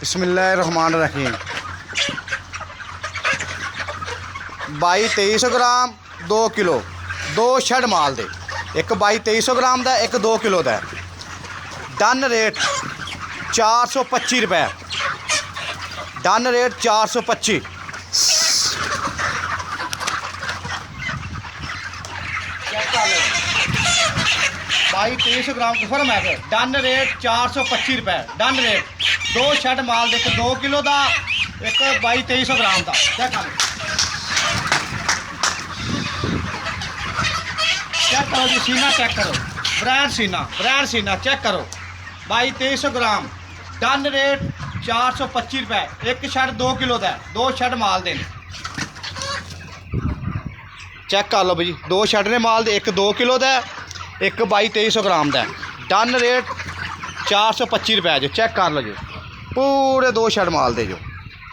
बिस्मिल्लाहिर्रहमानिर्रहीम 2200 ग्राम 2 किलो दो छड़ माल दे एक 2200 ग्राम का एक 2 किलो का डन रेट 425 रुपए डन रेट 425 2200 ग्राम फर्म है डन रेट 425 रुपए डन रेट दो छड़ माल देख 2 किलो का एक 2200 ग्राम का चेक करो जी सीना चेक करो ब्रांड सीना चेक करो 2200 ग्राम डन रेट 425 रुपए एक छड़ 2 किलो का दो छड़ माल देने चेक कर लो भाई दो छड़ ने माल दे एक 2 किलो का एक 2200 ग्राम का डन रेट 425 रुपए जो चेक कर लो जी पूरे दो छड़ माल दे जो